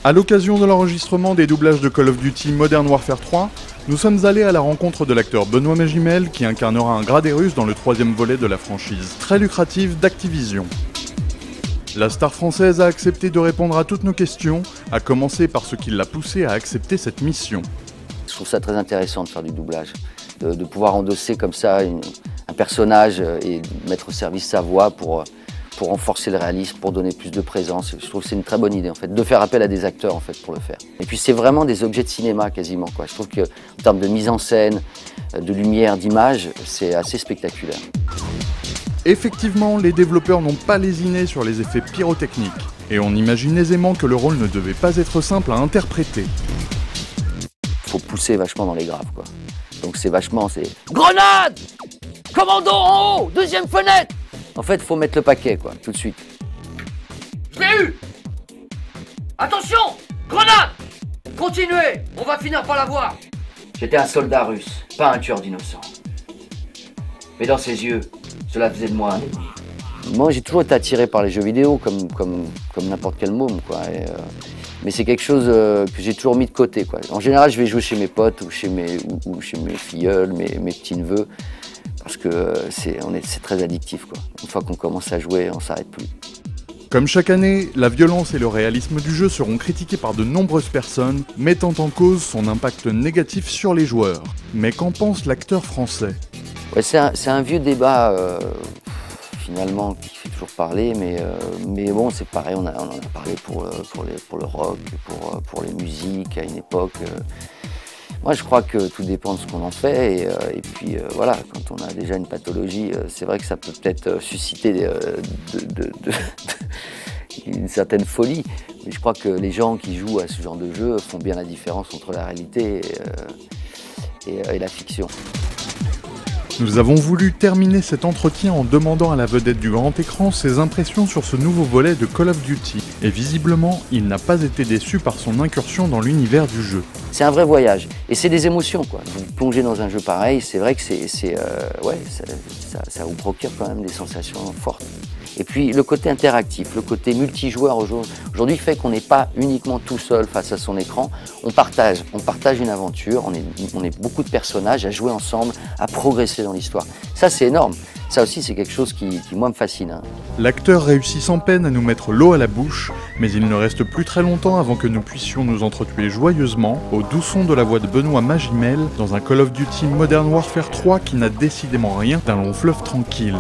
À l'occasion de l'enregistrement des doublages de Call of Duty Modern Warfare 3, nous sommes allés à la rencontre de l'acteur Benoît Magimel qui incarnera un gradé russe dans le 3e volet de la franchise très lucrative d'Activision. La star française a accepté de répondre à toutes nos questions, à commencer par ce qui l'a poussé à accepter cette mission. Je trouve ça très intéressant de faire du doublage, de pouvoir endosser comme ça un personnage et mettre au service sa voix pour renforcer le réalisme, pour donner plus de présence. Je trouve que c'est une très bonne idée en fait, de faire appel à des acteurs en fait pour le faire. Et puis c'est vraiment des objets de cinéma quasiment quoi. Je trouve que en termes de mise en scène, de lumière, d'image, c'est assez spectaculaire. Effectivement, les développeurs n'ont pas lésiné sur les effets pyrotechniques, et on imagine aisément que le rôle ne devait pas être simple à interpréter. Faut pousser vachement dans les graves quoi. Donc c'est grenade, commando en haut, deuxième fenêtre. En fait, faut mettre le paquet, quoi, tout de suite. Je l'ai eu! Attention! Grenade! Continuez! On va finir par l'avoir! J'étais un soldat russe, pas un tueur d'innocents. Mais dans ses yeux, cela faisait de moi un ennemi. Moi, j'ai toujours été attiré par les jeux vidéo, comme n'importe quel môme, quoi. Mais c'est quelque chose que j'ai toujours mis de côté, quoi. En général, je vais jouer chez mes potes ou chez mes filleuls, mes petits-neveux. Parce que c'est très addictif, quoi. Une fois qu'on commence à jouer, on s'arrête plus. Comme chaque année, la violence et le réalisme du jeu seront critiqués par de nombreuses personnes, mettant en cause son impact négatif sur les joueurs. Mais qu'en pense l'acteur français? Ouais, c'est un vieux débat, finalement, qui fait toujours parler, mais bon, c'est pareil, on en a parlé pour le rock, pour les musiques à une époque. Moi, je crois que tout dépend de ce qu'on en fait et puis voilà, quand on a déjà une pathologie, c'est vrai que ça peut peut-être susciter une certaine folie. Mais je crois que les gens qui jouent à ce genre de jeu font bien la différence entre la réalité et la fiction. Nous avons voulu terminer cet entretien en demandant à la vedette du grand écran ses impressions sur ce nouveau volet de Call of Duty. Et visiblement, il n'a pas été déçu par son incursion dans l'univers du jeu. C'est un vrai voyage, et c'est des émotions, quoi. Vous plongez dans un jeu pareil, c'est vrai que ça vous procure quand même des sensations fortes. Et puis le côté interactif, le côté multijoueur aujourd'hui fait qu'on n'est pas uniquement tout seul face à son écran, on partage une aventure, on est beaucoup de personnages à jouer ensemble, à progresser dans l'histoire. Ça c'est énorme, ça aussi c'est quelque chose qui moi me fascine. Hein. L'acteur réussit sans peine à nous mettre l'eau à la bouche, mais il ne reste plus très longtemps avant que nous puissions nous entretuer joyeusement au doux son de la voix de Benoît Magimel dans un Call of Duty Modern Warfare 3 qui n'a décidément rien d'un long fleuve tranquille.